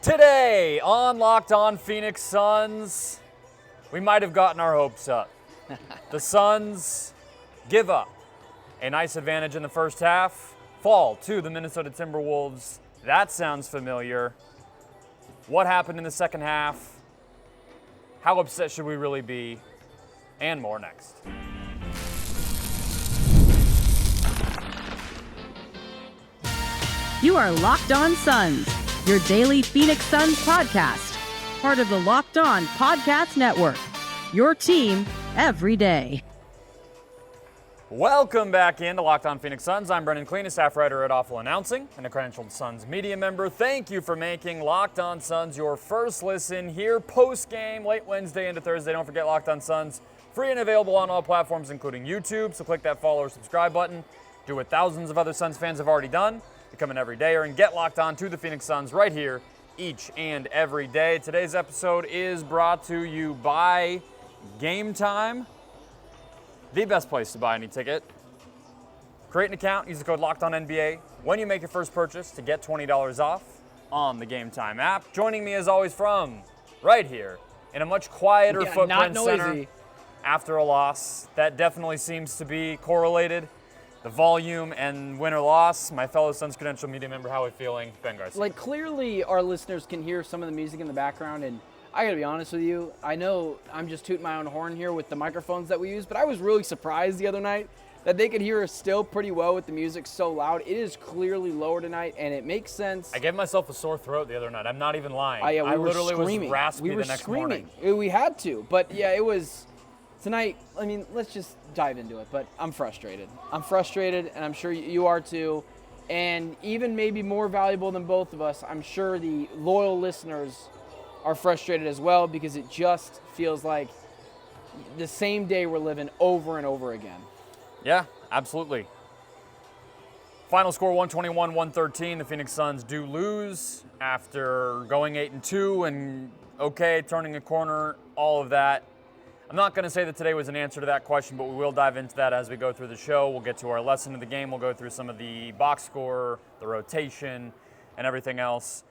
Today on Locked On Phoenix Suns, we might have gotten our hopes up. The Suns give up a nice advantage in the first half, fall to the Minnesota Timberwolves. That sounds familiar. What happened in the second half? How upset should we really be? And more next. You are Locked On Suns, your daily Phoenix Suns podcast, part of the Locked On Podcast Network, your team every day. Welcome back into Locked On Phoenix Suns. I'm Brendon Kleen, a staff writer at Awful Announcing and a credentialed Suns media member. Thank you for making Locked On Suns your first listen here post-game, late Wednesday into Thursday. Don't forget Locked On Suns, free and available on all platforms, including YouTube. So click that follow or subscribe button. Do what thousands of other Suns fans have already done. Become an everydayer and get locked on to the Phoenix Suns right here each and every day. Today's episode is brought to you by Gametime, the best place to buy any ticket. Create an account, use the code LOCKEDONNBA when you make your first purchase to get $20 off on the Gametime app. Joining me as always from right here in a much quieter footprint center after a loss. That definitely seems to be correlated. The volume and win or loss. My fellow Suns credential media member, how are we feeling? Ben Garcia. Like, clearly our listeners can hear some of the music in the background, and I gotta be honest with you, I know I'm just tooting my own horn here with the microphones that we use, but I was really surprised the other night that they could hear us still pretty well with the music so loud. It is clearly lower tonight, and it makes sense. I gave myself a sore throat the other night. I'm not even lying. I literally screaming. was raspy the next morning. We had to, but yeah, it was tonight. I mean, let's just dive into it, but I'm frustrated. And I'm sure you are too. And even maybe more valuable than both of us, I'm sure the loyal listeners are frustrated as well, because it just feels like the same day we're living over and over again. Yeah, absolutely. Final score 121-113. The Phoenix Suns do lose after going 8-2 and turning a corner, all of that. I'm not going to say that today was an answer to that question, but we will dive into that as we go through the show. We'll get to our lesson of the game. We'll go through some of the box score, the rotation, and everything else.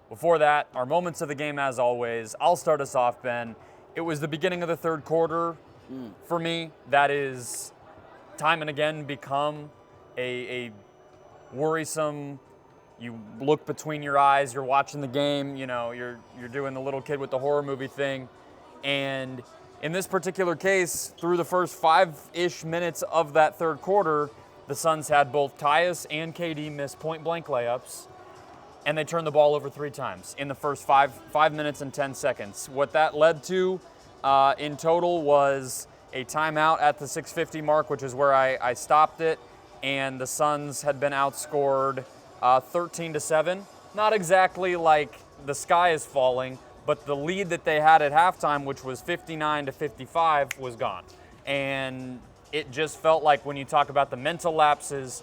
Before that, our moments of the game as always. I'll start us off, Ben. It was the beginning of the third quarter for me. That is time and again become a worrisome. You look between your eyes, you're watching the game, you're doing the little kid with the horror movie thing. And in this particular case, through the first 5-ish minutes of that third quarter, the Suns had both Tyus and KD miss point-blank layups, and they turned the ball over 3 times in the first 5 minutes and 10 seconds. What that led to in total was a timeout at the 6:50 mark, which is where I stopped it, and the Suns had been outscored 13-7. Not exactly like the sky is falling, but the lead that they had at halftime, which was 59-55, was gone. And it just felt like when you talk about the mental lapses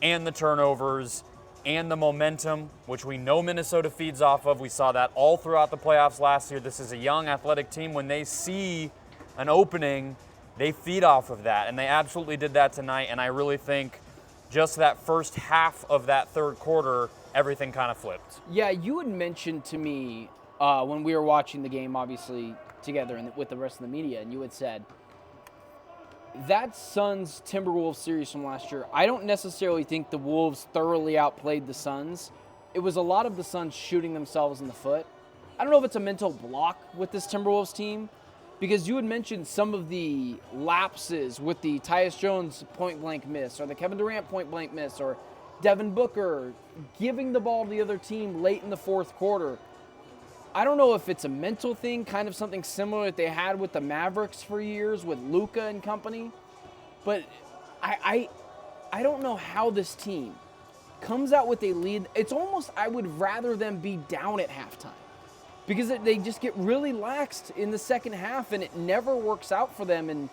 and the turnovers and the momentum, which we know Minnesota feeds off of. We saw that all throughout the playoffs last year. This is a young athletic team. When they see an opening, they feed off of that. And they absolutely did that tonight. And I really think just that first half of that third quarter, everything kind of flipped. Yeah, you had mentioned to me when we were watching the game, obviously, together and with the rest of the media, and you had said, that Suns Timberwolves series from last year, I don't necessarily think the Wolves thoroughly outplayed the Suns. It was a lot of the Suns shooting themselves in the foot. I don't know if it's a mental block with this Timberwolves team, because you had mentioned some of the lapses with the Tyus Jones point-blank miss, or the Kevin Durant point-blank miss, or Devin Booker giving the ball to the other team late in the fourth quarter. I don't know if it's a mental thing, kind of something similar that they had with the Mavericks for years with Luka and company. But I don't know how this team comes out with a lead. It's almost, I would rather them be down at halftime, because they just get really laxed in the second half and it never works out for them. And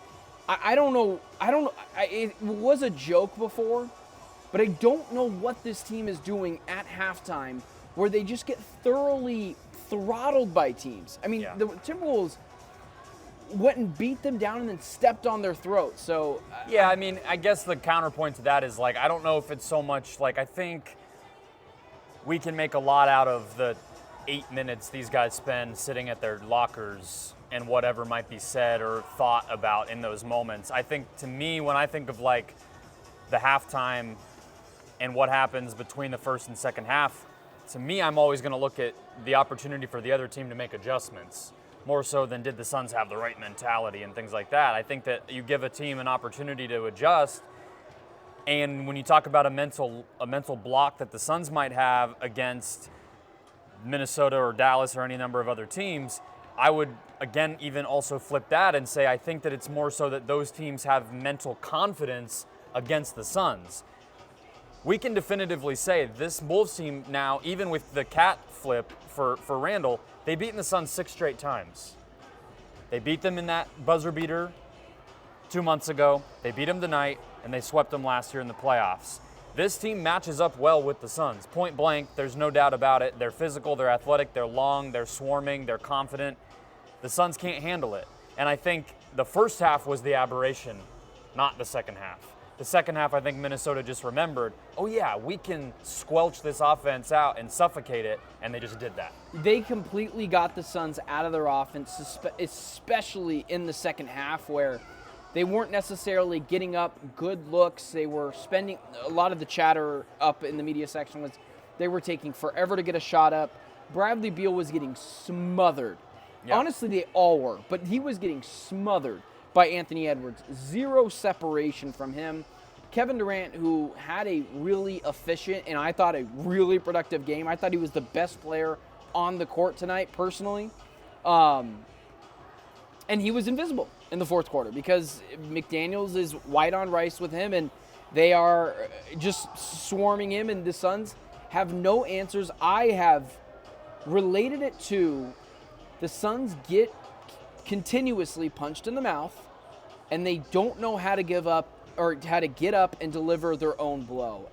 I don't know. It was a joke before, but I don't know what this team is doing at halftime where they just get thoroughly throttled by teams. I mean, the Timberwolves went and beat them down and then stepped on their throat. So yeah, I mean, I guess the counterpoint to that is, like, I don't know if it's so much, like, I think we can make a lot out of the 8 minutes these guys spend sitting at their lockers and whatever might be said or thought about in those moments. I think, to me, when I think of like the halftime and what happens between the first and second half, to me, I'm always going to look at the opportunity for the other team to make adjustments, more so than did the Suns have the right mentality and things like that. I think that you give a team an opportunity to adjust, and when you talk about a mental block that the Suns might have against Minnesota or Dallas or any number of other teams, I would, again, even also flip that and say I think that it's more so that those teams have mental confidence against the Suns. We can definitively say this Wolves team now, even with the cat flip for Randall, they've beaten the Suns 6 straight times. They beat them in that buzzer beater 2 months ago. They beat them tonight, and they swept them last year in the playoffs. This team matches up well with the Suns. Point blank, there's no doubt about it. They're physical, they're athletic, they're long, they're swarming, they're confident. The Suns can't handle it. And I think the first half was the aberration, not the second half. The second half, I think Minnesota just remembered, oh yeah, we can squelch this offense out and suffocate it, and they just did that. They completely got the Suns out of their offense, especially in the second half, where they weren't necessarily getting up good looks. They were spending a lot of the chatter up in the media section was they were taking forever to get a shot up. Bradley Beal was getting smothered. Yeah. Honestly, they all were, but he was getting smothered by Anthony Edwards. Zero separation from him. Kevin Durant, who had a really efficient and I thought a really productive game. I thought he was the best player on the court tonight, personally. And he was invisible in the fourth quarter because McDaniels is white on rice with him, and they are just swarming him, and the Suns have no answers. I have related it to the Suns get continuously punched in the mouth, and they don't know how to give up or how to get up and deliver their own blow.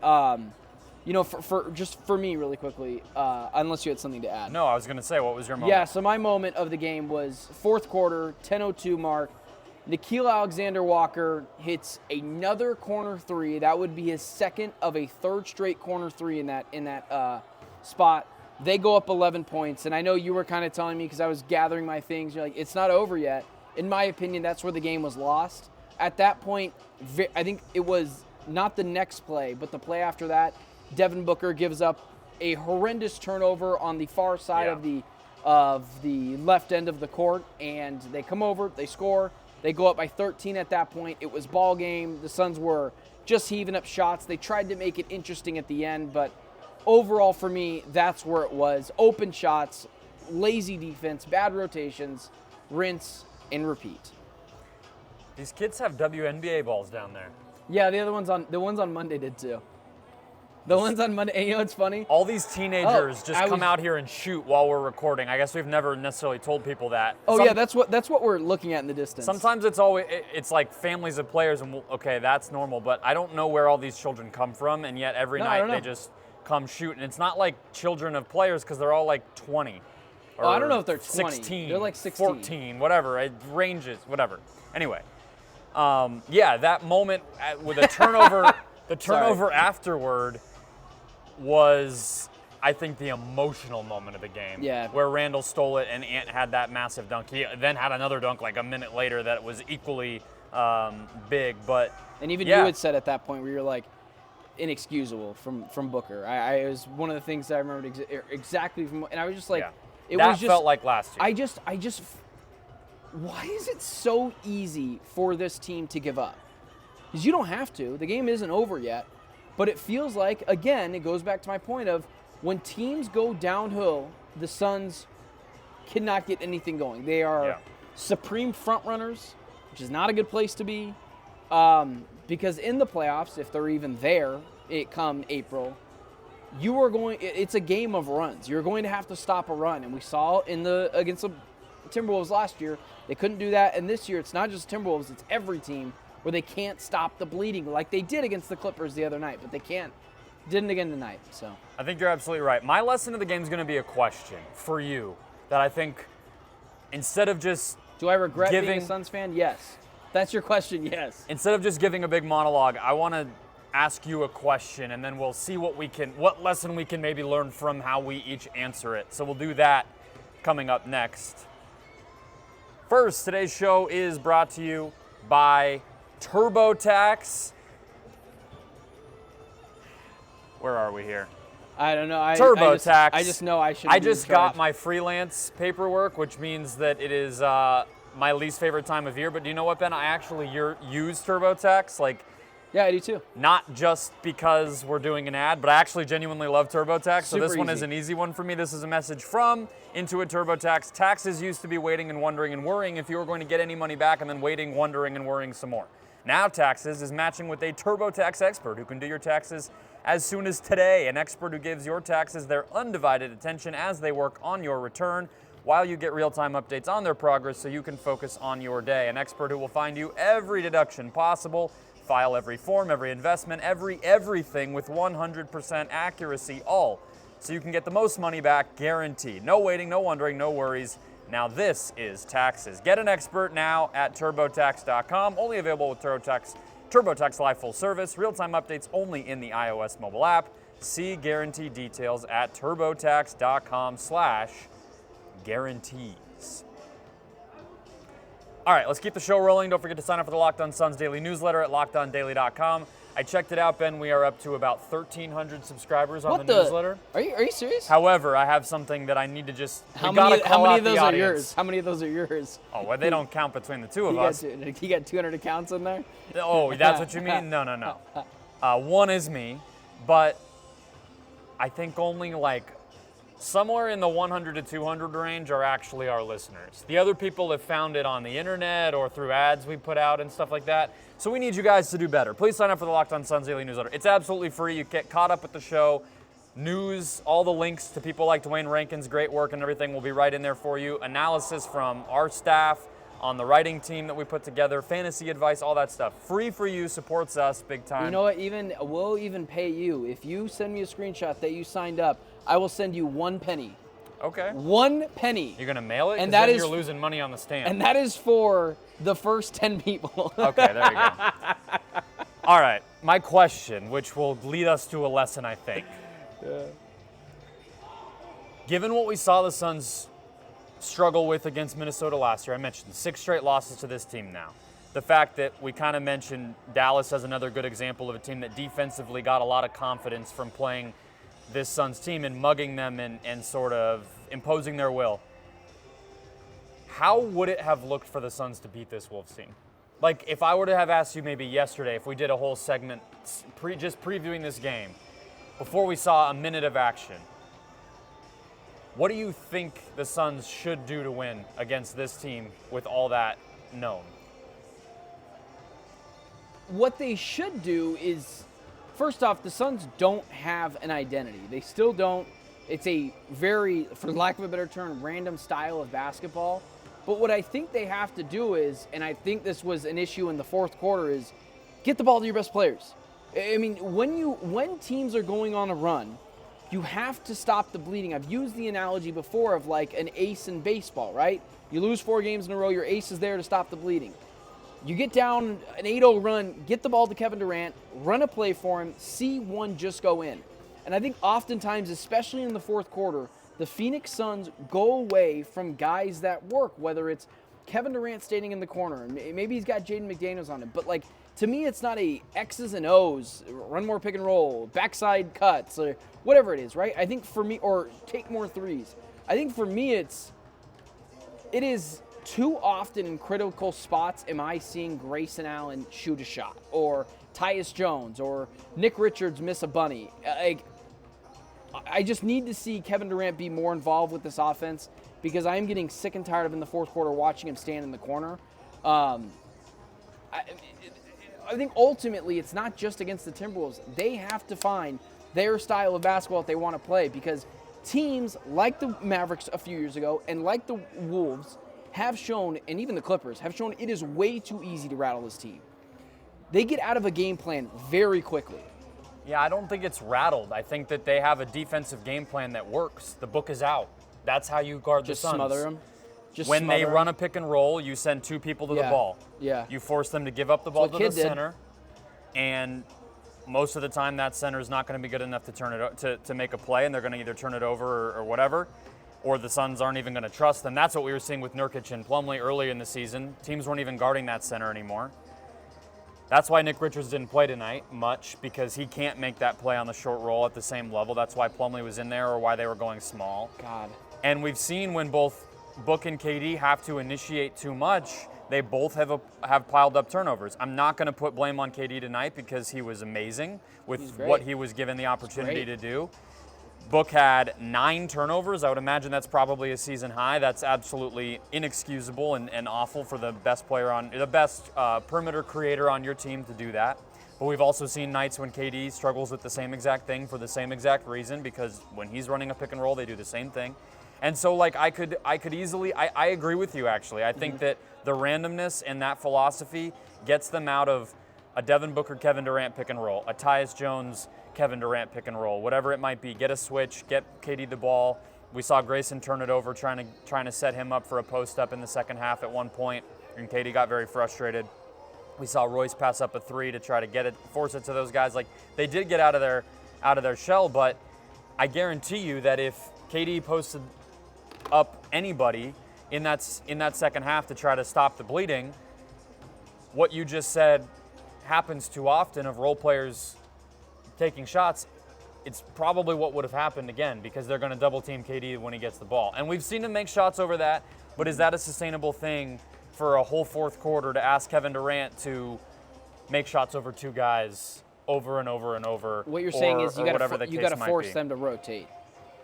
For me, really quickly, unless you had something to add. No, I was going to say, what was your moment? Yeah, so my moment of the game was fourth quarter, 10:02 mark. Nickeil Alexander-Walker hits another corner three. That would be his second of a third straight corner three in that spot. They go up 11 points, and I know you were kind of telling me because I was gathering my things. You're like, it's not over yet. In my opinion, that's where the game was lost. At that point, I think it was not the next play, but the play after that, Devin Booker gives up a horrendous turnover on the far side of the left end of the court, and they come over, they score, they go up by 13 at that point. It was ball game. The Suns were just heaving up shots. They tried to make it interesting at the end, but overall, for me, that's where it was. Open shots, lazy defense, bad rotations, rinse, and repeat. These kids have WNBA balls down there. Yeah, the ones on Monday did too. The ones on Monday, and you know what's funny? All these teenagers come out here and shoot while we're recording. I guess we've never necessarily told people that. Yeah, that's what we're looking at in the distance. Sometimes it's like families of players, and okay, that's normal. But I don't know where all these children come from, and yet every night they just come shoot. And it's not like children of players because they're all like 20. Or I don't know if they're 20. 16. They're like 16. 14, whatever. It ranges, whatever. Anyway, that moment with a turnover, the turnover afterward was, I think, the emotional moment of the game. Yeah. Where Randall stole it and Ant had that massive dunk. He then had another dunk like a minute later that was equally big. But and even you had said at that point where you're like, inexcusable from Booker. It was one of the things that I remembered exactly from, and I was just like, that felt like last year. I just, why is it so easy for this team to give up? Because you don't have to. The game isn't over yet. But it feels like, again, it goes back to my point of when teams go downhill, the Suns cannot get anything going. They are supreme front runners, which is not a good place to be. Because in the playoffs, if they're even there, come April, it's a game of runs. You're going to have to stop a run. And we saw against the Timberwolves last year, they couldn't do that. And this year, it's not just Timberwolves, it's every team where they can't stop the bleeding like they did against the Clippers the other night, but they can't. Didn't again tonight. So I think you're absolutely right. My lesson of the game is going to be a question for you that I think instead of just do I regret being a Suns fan? Yes. That's your question, yes. Instead of just giving a big monologue, I want to ask you a question, and then we'll see what lesson we can maybe learn from how we each answer it. So we'll do that coming up next. First, today's show is brought to you by TurboTax. Where are we here? I don't know. TurboTax. I just know I should. I just got my freelance paperwork, which means that it is my least favorite time of year. But do you know what, Ben? I actually use TurboTax. Yeah, I do too. Not just because we're doing an ad, but I actually genuinely love TurboTax. So this one easy. is an easy one for me. This is a message from Intuit TurboTax. Taxes used to be waiting and wondering and worrying if you were going to get any money back, and then waiting, wondering, and worrying some more. Now Taxes is matching with a TurboTax expert who can do your taxes as soon as today. An expert who gives your taxes their undivided attention as they work on your return, while you get real-time updates on their progress so you can focus on your day. An expert who will find you every deduction possible, file every form, every investment, everything with 100% accuracy, all so you can get the most money back guaranteed. No waiting, no wondering, no worries. Now this is Taxes. Get an expert now at TurboTax.com. Only available with TurboTax Live Full Service. Real-time updates only in the iOS mobile app. See guarantee details at TurboTax.com/guarantees. All right, let's keep the show rolling. Don't forget to sign up for the Locked On Suns daily newsletter at LockedOnDaily.com. I checked it out, Ben. We are up to about 1,300 subscribers on the newsletter. Are you serious? However, I have something that I need to just. How many of those are yours? How many of those are yours? Oh, well, they don't count between the two of us. You got 200 accounts in there? Oh, that's what you mean? No. One is me, but I think only somewhere in the 100 to 200 range are actually our listeners. The other people have found it on the internet or through ads we put out and stuff like that. So we need you guys to do better. Please sign up for the Locked On Suns Daily Newsletter. It's absolutely free. You get caught up with the show. News, all the links to people like Dwayne Rankin's great work and everything will be right in there for you. Analysis from our staff on the writing team that we put together, fantasy advice, all that stuff. Free for you, supports us big time. You know what? We'll even pay you. If you send me a screenshot that you signed up, I will send you 1 penny. Okay. 1 penny. You're going to mail it? And then you're losing money on the stamp. And that is for the first 10 people. Okay, there you go. All right, my question, which will lead us to a lesson, I think. Yeah. Given what we saw the Suns struggle with against Minnesota last year, I mentioned 6 straight losses to this team now. The fact that we kind of mentioned Dallas as another good example of a team that defensively got a lot of confidence from playing this Suns team and mugging them and sort of imposing their will. How would it have looked for the Suns to beat this Wolves team? If I were to have asked you maybe yesterday, if we did a whole segment just previewing this game, before we saw a minute of action, what do you think the Suns should do to win against this team with all that known? What they should do is, first off, the Suns don't have an identity. They still don't. It's a very, for lack of a better term, random style of basketball. But what I think they have to do is, and I think this was an issue in the fourth quarter, is get the ball to your best players. I mean, when teams are going on a run, you have to stop the bleeding. I've used the analogy before of an ace in baseball, right? You lose 4 games in a row, your ace is there to stop the bleeding. You get down an 8-0 run, get the ball to Kevin Durant, run a play for him, see one just go in. And I think oftentimes, especially in the fourth quarter, the Phoenix Suns go away from guys that work, whether it's Kevin Durant standing in the corner, maybe he's got Jaden McDaniels on him, but to me, it's not a X's and O's, run more pick and roll, backside cuts, or whatever it is, right? I think for me, or take more threes. I think for me, it is too often in critical spots am I seeing Grayson Allen shoot a shot, or Tyus Jones, or Nick Richards miss a bunny. I just need to see Kevin Durant be more involved with this offense because I am getting sick and tired of in the fourth quarter watching him stand in the corner. I think ultimately it's not just against the Timberwolves. They have to find their style of basketball that they want to play because teams like the Mavericks a few years ago and like the Wolves have shown, and even the Clippers, have shown it is way too easy to rattle this team. They get out of a game plan very quickly. Yeah, I don't think it's rattled. I think that they have a defensive game plan that works. The book is out. That's how you guard the Suns. Smother them. When they run a pick and roll, you send 2 people to the ball. Yeah. You force them to give up the ball to the center. And most of the time that center is not going to be good enough to turn it to make a play, and they're going to either turn it over or whatever, or the Suns aren't even going to trust them. That's what we were seeing with Nurkic and Plumlee early in the season. Teams weren't even guarding that center anymore. That's why Nick Richards didn't play tonight much, because he can't make that play on the short roll at the same level. That's why Plumlee was in there, or why they were going small. God. And we've seen when both Book and KD have to initiate too much, they both have piled up turnovers. I'm not going to put blame on KD tonight because he was amazing with what he was given the opportunity to do. Book had 9 turnovers. I would imagine that's probably a season high. That's absolutely inexcusable and awful for the best perimeter creator on your team to do that. But we've also seen nights when KD struggles with the same exact thing for the same exact reason, because when he's running a pick and roll, they do the same thing. And so, like, I could easily, I agree with you, actually. I think that the randomness and that philosophy gets them out of a Devin Booker, Kevin Durant pick and roll, a Tyus Jones, Kevin Durant pick and roll, whatever it might be. Get a switch, get KD the ball. We saw Grayson turn it over, trying to set him up for a post up in the second half at one point, and KD got very frustrated. We saw Royce pass up a 3 to try to force it to those guys. Like, they did get out of their shell, but I guarantee you that if KD posted up anybody in that second half to try to stop the bleeding, what you just said happens too often of role players taking shots. It's probably what would have happened again, because they're going to double team KD when he gets the ball. And we've seen him make shots over that, but is that a sustainable thing for a whole fourth quarter to ask Kevin Durant to make shots over 2 guys over and over and over? What you're saying is you got to force be. them to rotate.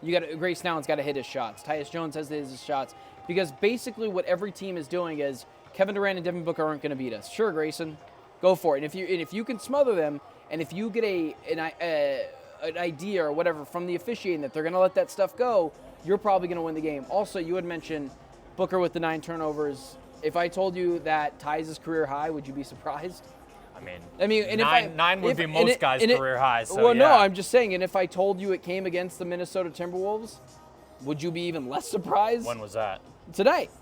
Grayson Allen's got to hit his shots. Tyus Jones has to hit his shots, because basically what every team is doing is Kevin Durant and Devin Booker aren't going to beat us. Sure, Grayson, go for it. And if you can smother them, and if you get an idea or whatever from the officiating that they're going to let that stuff go, you're probably going to win the game. Also, you had mentioned Booker with the 9 turnovers. If I told you that ties his career high, would you be surprised? I mean, and nine would be most guys' career highs. So well, no, I'm just saying. And if I told you it came against the Minnesota Timberwolves, would you be even less surprised? When was that? Tonight.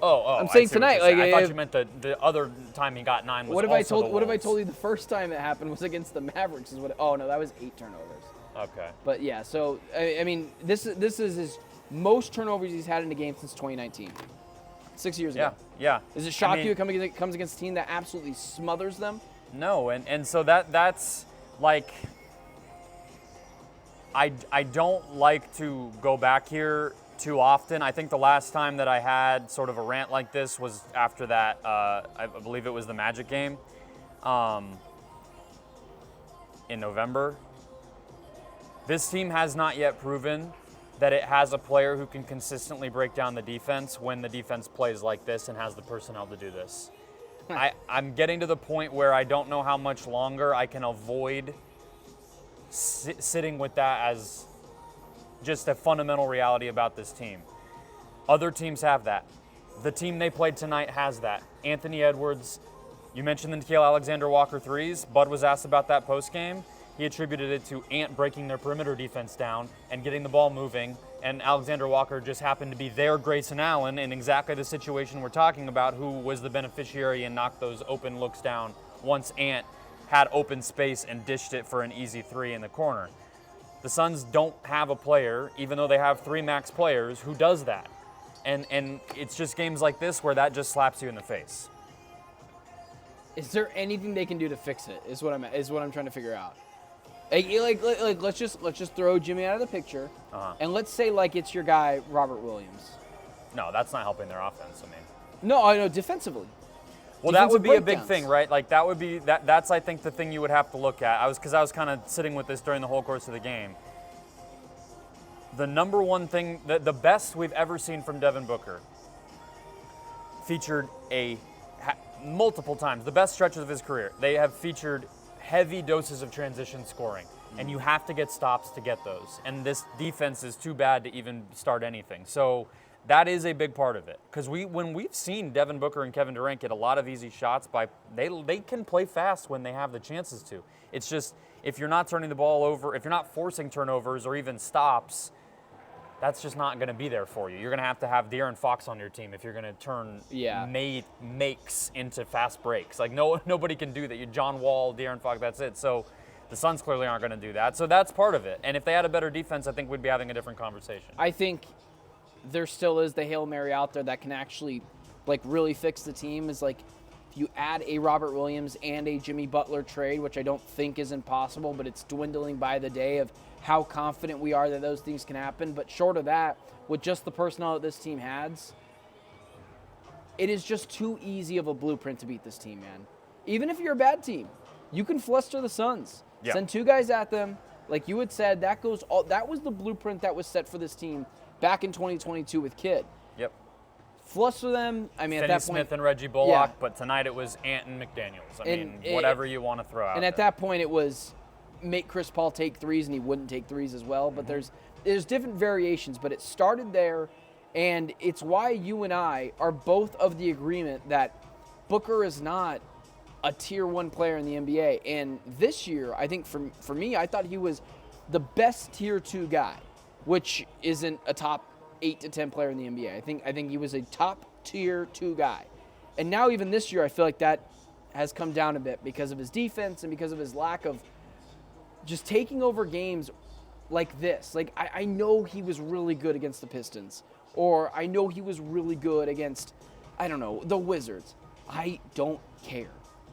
Oh, I'm saying tonight. Like, I thought you meant the other time he got 9 was what if also I told the What if I Wolves. told you the first time it happened was against the Mavericks? Oh no, that was 8 turnovers. Okay. But yeah, so I mean, this is his most turnovers he's had in a game since 2019. 6 years ago. Yeah. Does it shock you it comes against a team that absolutely smothers them? No, and so that's like, I don't like to go back here too often. I think the last time that I had sort of a rant like this was after that, I believe it was the Magic game in November. This team has not yet proven that it has a player who can consistently break down the defense when the defense plays like this and has the personnel to do this. I'm getting to the point where I don't know how much longer I can avoid sitting with that as just a fundamental reality about this team. Other teams have that. The team they played tonight has that. Anthony Edwards, you mentioned the Nickeil Alexander-Walker threes. Bud was asked about that post-game. He attributed it to Ant breaking their perimeter defense down and getting the ball moving, and Alexander Walker just happened to be their Grayson Allen in exactly the situation we're talking about, who was the beneficiary and knocked those open looks down once Ant had open space and dished it for an easy 3 in the corner. The Suns don't have a player, even though they have 3 max players, who does that. And it's just games like this where that just slaps you in the face. Is there anything they can do to fix it? Is what I'm trying to figure out. Like let's just throw Jimmy out of the picture, and let's say like it's your guy Robert Williams. No, that's not helping their offense. I mean, no, I know defensively. Well, that would be a big thing, right? Like that would be that's I think the thing you would have to look at. I was kind of sitting with this during the whole course of the game. The number one thing, the best we've ever seen from Devin Booker, featured multiple times, the best stretches of his career. They have featured heavy doses of transition scoring, and you have to get stops to get those. And this defense is too bad to even start anything. So that is a big part of it. Because when we've seen Devin Booker and Kevin Durant get a lot of easy shots, they can play fast when they have the chances to. It's just, if you're not turning the ball over, if you're not forcing turnovers or even stops, that's just not going to be there for you. You're going to have De'Aaron Fox on your team if you're going to turn makes into fast breaks. Like nobody can do that. You John Wall, De'Aaron Fox, that's it. So The Suns clearly aren't going to do that. So that's part of it. And if they had a better defense, I think we'd be having a different conversation. I think there still is the Hail Mary out there that can actually, like, really fix the team. Is like, if you add a Robert Williams and a Jimmy Butler trade, which I don't think is impossible, but it's dwindling by the day of how confident we are that those things can happen. But short of that, with just the personnel that this team has, it is just too easy of a blueprint to beat this team, man. Even if you're a bad team, you can fluster the Suns. Yeah. Send 2 guys at them. Like you had said, that was the blueprint that was set for this team back in 2022 with Kidd. Yep. Fluster them. I mean, Finney at that Smith point, and Reggie Bullock, yeah. but tonight it was Ant and McDaniels. I And mean, whatever you want to throw out and at that point, it was make Chris Paul take threes, and he wouldn't take threes as well. But there's different variations, but it started there, and it's why you and I are both of the agreement that Booker is not a tier 1 player in the NBA. And this year, I think for me, I thought he was the best tier 2 guy, which isn't a top 8 to 10 player in the NBA. I think he was a top tier 2 guy. And now even this year, I feel like that has come down a bit because of his defense and because of his lack of just taking over games like this. Like, I know he was really good against the Pistons, or I know he was really good against, I don't know, the Wizards. I don't care.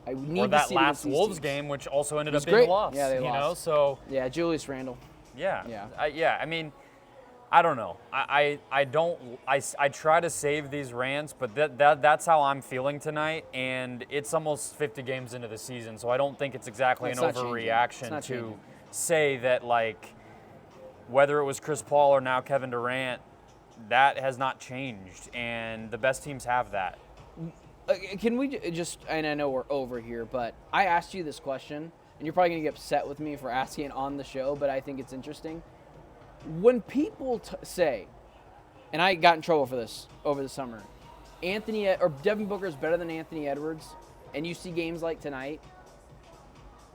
I need or to that see last these Wolves teams. game, which also ended up was being great. a loss. Yeah, they you know, lost. so Yeah, Julius Randle. yeah, Yeah. I mean, I don't know. I try to save these rants, but that's how I'm feeling tonight, and it's almost 50 games into the season, so I don't think it's exactly It's an not changing. overreaction It's not to changing. say that, like, whether it was Chris Paul or now Kevin Durant, that has not changed, and the best teams have that. Can we just, and I know we're over here, but I asked you this question, and you're probably going to get upset with me for asking it on the show, but I think it's interesting. When people say, and I got in trouble for this over the summer, Devin Booker is better than Anthony Edwards, and you see games like tonight,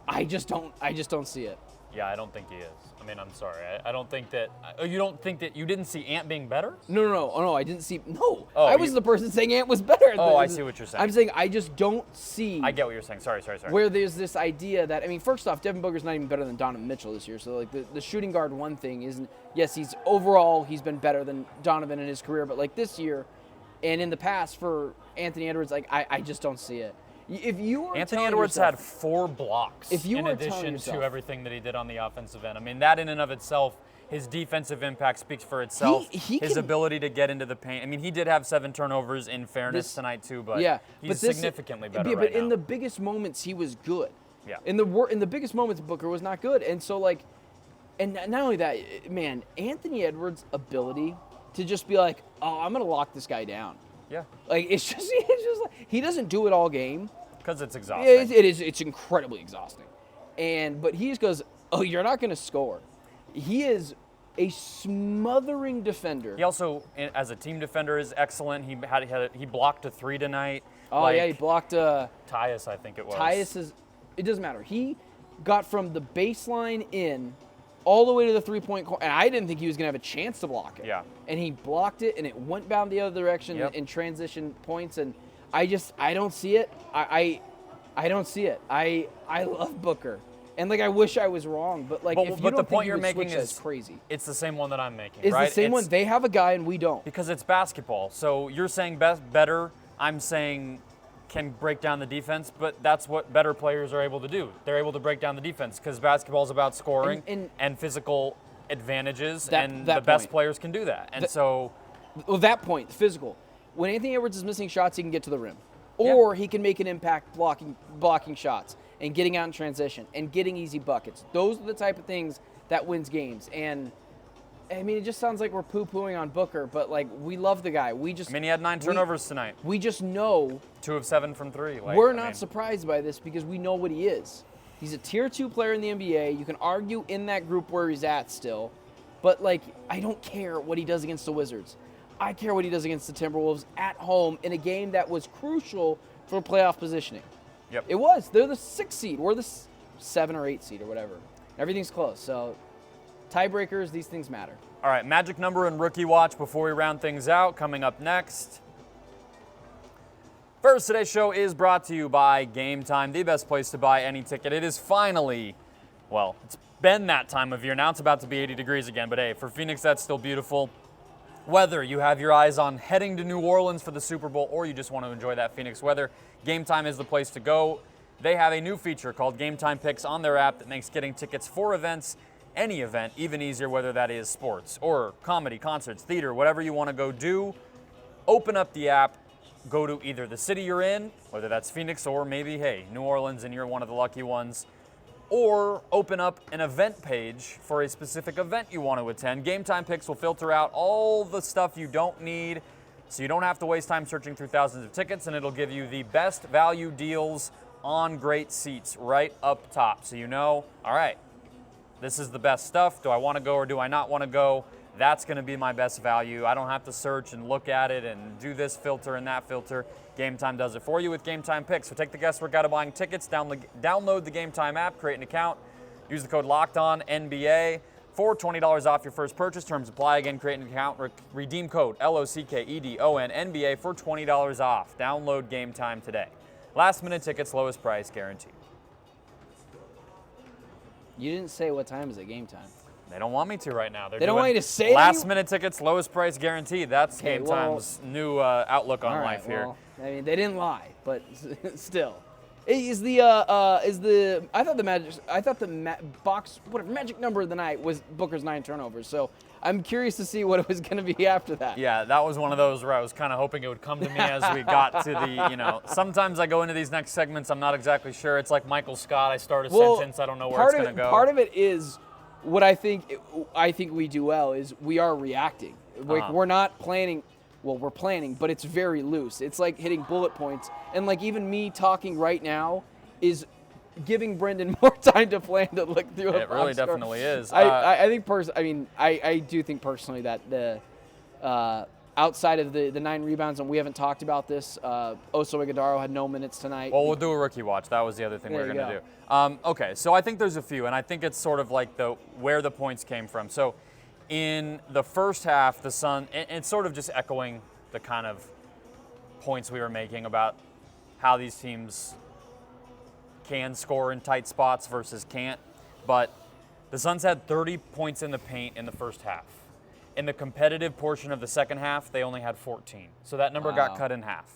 I just don't see it. Yeah, I don't think he is. I mean, I'm sorry. I don't think that. You don't think that you didn't see Ant being better? No, I didn't see. No, Oh, I was the person saying Ant was better. Oh, I see what you're saying. I'm saying I just don't see. I get what you're saying. Sorry. Where there's this idea that, I mean, first off, Devin Booker's not even better than Donovan Mitchell this year. So, like, the shooting guard one thing isn't, yes, he's been better than Donovan in his career, but, like, this year and in the past for Anthony Edwards, like, I just don't see it. If you were Anthony Edwards had 4 blocks in addition to everything that he did on the offensive end. I mean, that in and of itself, his defensive impact speaks for itself. His ability to get into the paint. I mean, he did have 7 turnovers in fairness tonight too, but he's significantly better right now. But in the biggest moments, he was good. Yeah. In the biggest moments, Booker was not good. And so, like, and not only that, man, Anthony Edwards' ability to just be like, oh, I'm going to lock this guy down. Yeah. Like, it's just like, he doesn't do it all game. Because it's exhausting. It's incredibly exhausting. But he just goes, oh, you're not going to score. He is a smothering defender. He also, as a team defender, is excellent. He blocked a 3 tonight. Oh, yeah, he blocked Tyus, I think it was. Tyus it doesn't matter. He got from the baseline in all the way to the 3-point corner, and I didn't think he was going to have a chance to block it. Yeah. And he blocked it, and it went down the other direction in transition points, and I don't see it. I don't see it. I love Booker. And, like, I wish I was wrong, but, like, if you don't the think point he you're would making switch, is that's crazy. It's the same one that I'm making, It's right? the same one. They have a guy and we don't. Because it's basketball. So you're saying better. I'm saying can break down the defense, but that's what better players are able to do. They're able to break down the defense because basketball is about scoring and physical advantages, and the best players can do that. And that point, physical. When Anthony Edwards is missing shots, he can get to the rim. Or he can make an impact blocking shots and getting out in transition and getting easy buckets. Those are the type of things that wins games. And, I mean, it just sounds like we're poo-pooing on Booker, but, like, we love the guy. He had 9 turnovers tonight. We just know. 2 of 7 from 3. We're not surprised by this because we know what he is. He's a tier 2 player in the NBA. You can argue in that group where he's at still. But, like, I don't care what he does against the Wizards. I care what he does against the Timberwolves at home in a game that was crucial for playoff positioning. Yep. It was. They're the 6th seed. We're the 7 or 8 seed or whatever. Everything's close. So, tiebreakers, these things matter. All right, magic number and rookie watch before we round things out. Coming up next. First, today's show is brought to you by Gametime, the best place to buy any ticket. It is finally Well, it's been that time of year. Now it's about to be 80 degrees again, but hey, for Phoenix, that's still beautiful. Whether you have your eyes on heading to New Orleans for the Super Bowl or you just want to enjoy that Phoenix weather, Gametime is the place to go. They have a new feature called Gametime Picks on their app that makes getting tickets for events, any event, even easier, whether that is sports or comedy, concerts, theater, whatever you want to go do. Open up the app, go to either the city you're in, whether that's Phoenix or maybe, hey, New Orleans and you're one of the lucky ones, or open up an event page for a specific event you want to attend. Gametime Picks will filter out all the stuff you don't need, so you don't have to waste time searching through thousands of tickets, and it'll give you the best value deals on great seats right up top. So you know, all right, this is the best stuff. Do I want to go or do I not want to go? That's going to be my best value. I don't have to search and look at it and do this filter and that filter. Gametime does it for you with Gametime Picks. So take the guesswork out of buying tickets, download the Gametime app, create an account, use the code LOCKEDONNBA for $20 off your first purchase. Terms apply. Again, create an account, redeem code LOCKEDONNBA for $20 off. Download Gametime today. Last minute tickets, lowest price guaranteed. You didn't say what time is it game time. They don't want me to right now. They don't want you to say it. Last minute tickets, lowest price guaranteed. That's Okay, Gametime's new outlook on All right, life here. well, I mean, they didn't lie, but still. I thought the magic number of the night was Booker's 9 turnovers. So I'm curious to see what it was going to be after that. Yeah, that was one of those where I was kind of hoping it would come to me as we got to the, sometimes I go into these next segments, I'm not exactly sure. It's like Michael Scott. I start a sentence, I don't know where it's going to go. Part of it is what I think we do well is we are reacting. Like we're not planning. Well, we're planning, but it's very loose. It's like hitting bullet points. And like even me talking right now is giving Brendon more time to plan to look through a It really box score. definitely is. I do think personally that the outside of the 9 rebounds, and we haven't talked about this, Oso Ighodaro had no minutes tonight. Well, we'll do a rookie watch. That was the other thing we were going to do. Okay, so I think there's a few, and I think it's sort of like where the points came from. So in the first half, the Sun, and it's sort of just echoing the kind of points we were making about how these teams can score in tight spots versus can't. But the Suns had 30 points in the paint in the first half. In the competitive portion of the second half, they only had 14. So that number got cut in half.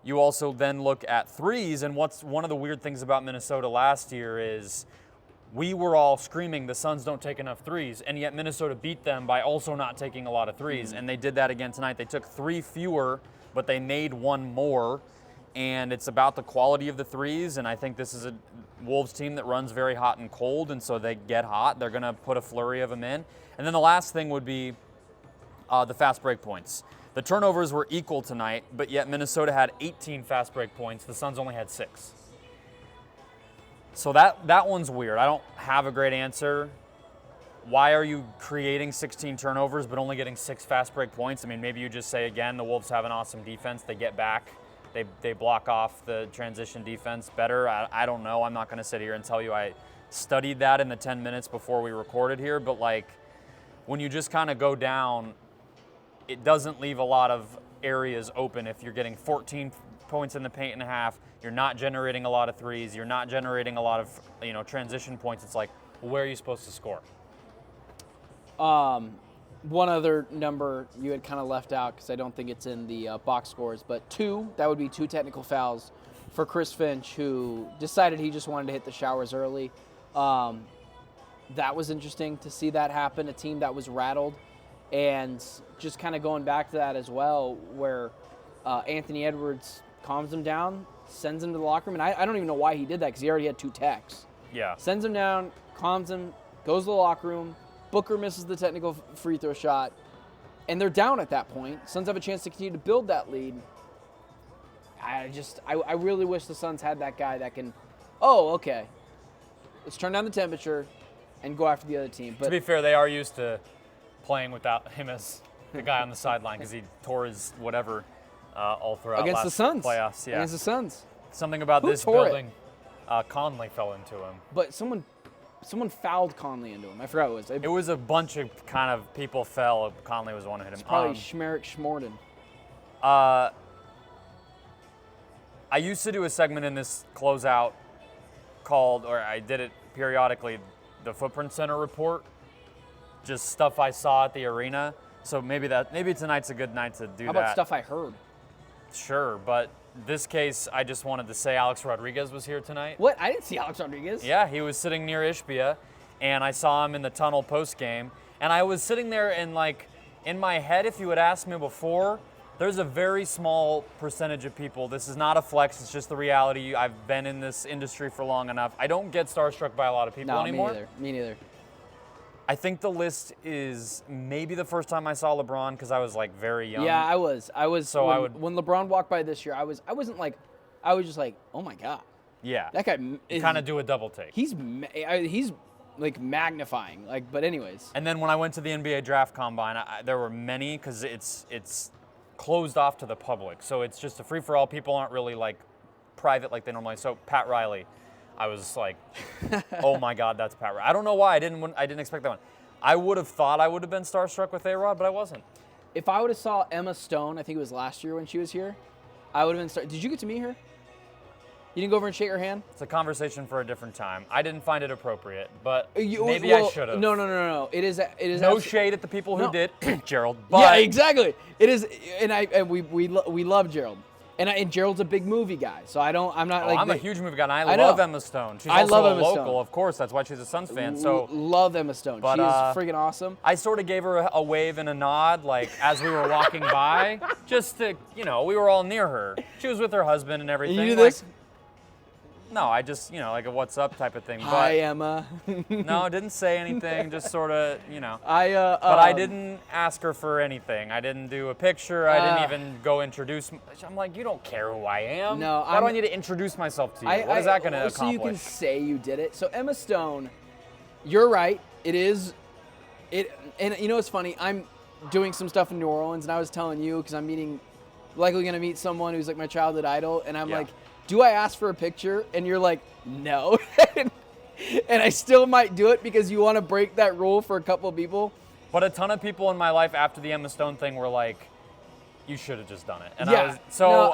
You also then look at threes, and what's one of the weird things about Minnesota last year is we were all screaming the Suns don't take enough threes, and yet Minnesota beat them by also not taking a lot of threes, and they did that again tonight. They took 3 fewer, but they made 1 more, and it's about the quality of the threes, and I think this is a Wolves team that runs very hot and cold, and so they get hot. They're going to put a flurry of them in. And then the last thing would be the fast break points. The turnovers were equal tonight, but yet Minnesota had 18 fast break points. The Suns only had 6. So that one's weird. I don't have a great answer. Why are you creating 16 turnovers but only getting 6 fast break points? I mean, maybe you just say, again, the Wolves have an awesome defense. They get back. They block off the transition defense better. I don't know. I'm not going to sit here and tell you I studied that in the 10 minutes before we recorded here. But, like, when you just kind of go down, it doesn't leave a lot of areas open. If you're getting 14 points in the paint and a half, you're not generating a lot of threes, you're not generating a lot of transition points. It's like, well, where are you supposed to score? One other number you had kind of left out because I don't think it's in the box scores, but 2, that would be 2 technical fouls for Chris Finch, who decided he just wanted to hit the showers early. That was interesting to see that happen, a team that was rattled. And just kind of going back to that as well, where Anthony Edwards calms him down, sends him to the locker room. And I don't even know why he did that because he already had 2 techs. Yeah. Sends him down, calms him, goes to the locker room. Booker misses the technical free throw shot. And they're down at that point. Suns have a chance to continue to build that lead. I really wish the Suns had that guy that can, okay, let's turn down the temperature and go after the other team. But to be fair, they are used to playing without him as the guy on the sideline because he tore his whatever all throughout against last the Suns. Playoffs. Yeah. Against the Suns. Something about Who this tore building, Conley fell into him. But someone fouled Conley into him. I forgot what it was. It was a bunch of kind of people fell. Conley was one who hit him. It's probably Schmerich Schmorden. I used to do a segment in this closeout called, or I did it periodically the Footprint Center report, just stuff I saw at the arena. So maybe tonight's a good night to do that. How about stuff I heard? Sure, but this case, I just wanted to say Alex Rodriguez was here tonight. What? I didn't see Alex Rodriguez. Yeah, he was sitting near Ishbia, and I saw him in the tunnel post-game. And I was sitting there, and like, in my head, if you had asked me before, there's a very small percentage of people. This is not a flex, it's just the reality. I've been in this industry for long enough. I don't get starstruck by a lot of people anymore. Me neither. I think the list is maybe the first time I saw LeBron because I was like very young. Yeah, I was. So when LeBron walked by this year, I was just like, oh my God. Yeah. That guy kind of do a double take. He's like magnifying. Like, but anyways. And then when I went to the NBA draft combine, there were many because it's closed off to the public. So it's just a free for all. People aren't really like private like they normally. So Pat Riley, I was like, oh my God, that's Pat Riley. I don't know why I didn't expect that one. I would have thought I would have been starstruck with A-Rod, but I wasn't. If I would have saw Emma Stone, I think it was last year when she was here, I would have been Did you get to meet her? You didn't go over and shake her hand? It's a conversation for a different time. I didn't find it appropriate, but maybe I should have. No. It is no shade at the people who did, Gerald. But yeah, exactly. It is, and we love Gerald, and Gerald's a big movie guy, so I'm not like. I'm a huge movie guy, and I know. love Emma Stone. She's I also love a Emma local, Stone. of course. That's why she's a Suns fan. So love Emma Stone. But, she is freaking awesome. I sort of gave her a wave and a nod, like as we were walking by, just to, we were all near her. She was with her husband and everything. You do this? No, I just, like a what's up type of thing. Hi, Emma. No, didn't say anything, just sort of, But But I didn't ask her for anything. I didn't do a picture. I didn't even go introduce. I'm like, you don't care who I am. No, Why do I need to introduce myself to you? What is that going to accomplish? So you can say you did it. So Emma Stone, you're right. It is. And you know what's funny? I'm doing some stuff in New Orleans, and I was telling you because I'm likely going to meet someone who's like my childhood idol, and I'm like, do I ask for a picture? And you're like, no. And I still might do it because you want to break that rule for a couple of people. But a ton of people in my life after the Emma Stone thing were like, you should have just done it. And yeah.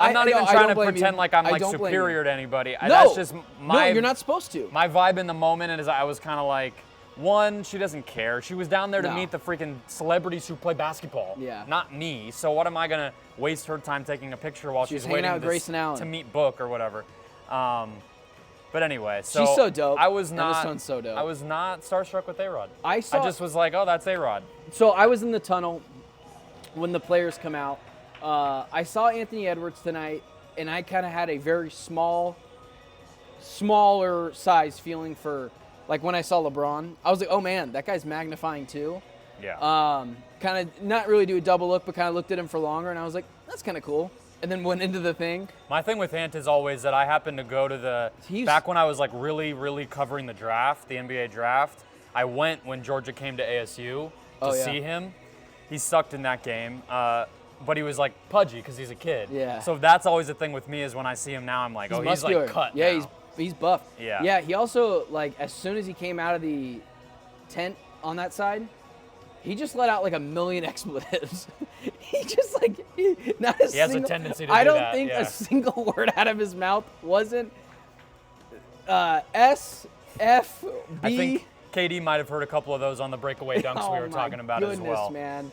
I'm not even trying to pretend like I'm like superior to anybody. No. That's just No, you're not supposed to. My vibe in the moment is I was kind of like, one, she doesn't care. She was down there to meet the freaking celebrities who play basketball. Yeah. Not me. So what am I going to waste her time taking a picture while she's waiting to meet Book or whatever? But anyway, so she's so dope. I was not. Emma Stone's so dope. I was not starstruck with A-Rod. I just was like, oh, that's A-Rod. So I was in the tunnel when the players come out. I saw Anthony Edwards tonight, and I kind of had a very smaller size feeling for, like, when I saw LeBron. I was like, oh man, that guy's magnifying too. Yeah. Kind of not really do a double look, but kind of looked at him for longer, and I was like, that's kind of cool. And then went into the thing. My thing with Ant is always that I happened to go to back when I was like really, really covering the draft, the NBA draft. I went when Georgia came to ASU to see him. He sucked in that game, but he was like pudgy because he's a kid. Yeah. So that's always the thing with me is when I see him now, I'm like, he's like cut. Yeah, now. he's buff. Yeah. Yeah, he also, like, as soon as he came out of the tent on that side, he just let out like a million expletives. He just like not a he has a tendency to I do don't that, think yeah. a single word out of his mouth wasn't S F B. I think KD might have heard a couple of those on the breakaway dunks we were talking about as well. Man.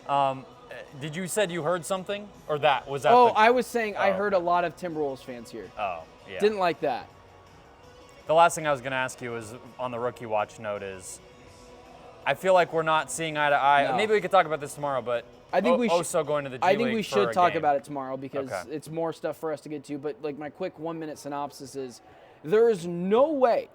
Did you said you heard something or was that? Oh, I was saying I heard a lot of Timberwolves fans here. Oh, yeah. Didn't like that. The last thing I was going to ask you is on the rookie watch note is, I feel like we're not seeing eye to eye. No. Maybe we could talk about this tomorrow, but I think we should going to the G I think League we for should a talk game. about it tomorrow because it's more stuff for us to get to. But like my quick 1 minute synopsis is, there is no way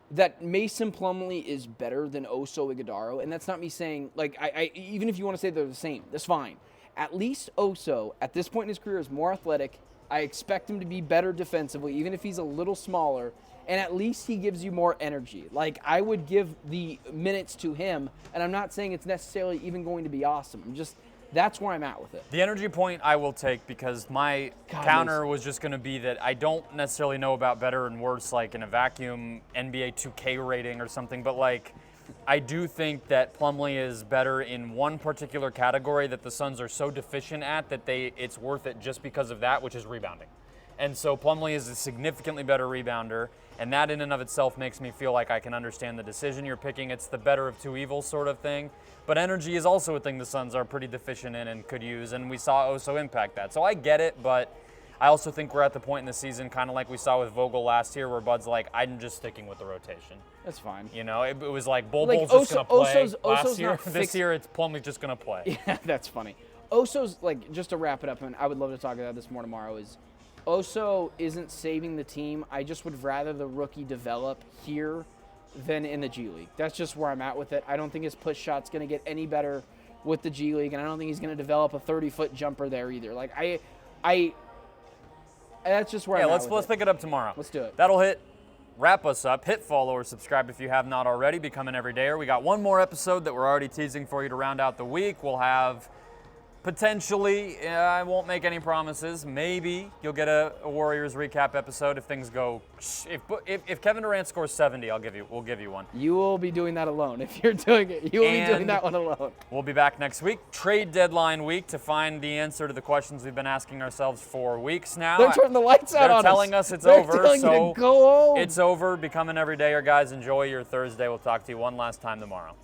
that Mason Plumlee is better than Oso Ighodaro, and that's not me saying like I even if you want to say they're the same, that's fine. At least Oso at this point in his career is more athletic. I expect him to be better defensively, even if he's a little smaller. And at least he gives you more energy. Like, I would give the minutes to him, and I'm not saying it's necessarily even going to be awesome. That's where I'm at with it. The energy point I will take because my counter was just going to be that I don't necessarily know about better and worse, like in a vacuum NBA 2K rating or something, but like I do think that Plumlee is better in one particular category that the Suns are so deficient at that it's worth it just because of that, which is rebounding. And so Plumlee is a significantly better rebounder, and that in and of itself makes me feel like I can understand the decision you're picking. It's the better of two evils sort of thing. But energy is also a thing the Suns are pretty deficient in and could use, and we saw Oso impact that. So I get it, but I also think we're at the point in the season, kind of like we saw with Vogel last year, where Bud's like, I'm just sticking with the rotation. That's fine. You know, it was like Bul's Like, just going to play last Oso's year. not This year, it's Plumlee's just going to play. Yeah, that's funny. Oso's, like, just to wrap it up, and I would love to talk about this more tomorrow, is Oso isn't saving the team. I just would rather the rookie develop here than in the G League. That's just where I'm at with it. I don't think his push shot's going to get any better with the G League, and I don't think he's going to develop a 30-foot jumper there either. Like, that's just where I'm at with let's it. pick it up tomorrow. Let's do it. That'll wrap us up. Hit follow or subscribe if you have not already. Become an everydayer. We got one more episode that we're already teasing for you to round out the week. We'll have potentially, I won't make any promises, maybe you'll get a Warriors recap episode if things go. If Kevin Durant scores 70, we'll give you one. You will be doing that alone if you're doing it. You will be doing that one alone. We'll be back next week, trade deadline week, to find the answer to the questions we've been asking ourselves for weeks now. They're turning the lights out on us. They're telling us it's They're over, telling you so to go home. it's over. Become an everydayer, guys. Enjoy your Thursday. We'll talk to you one last time tomorrow.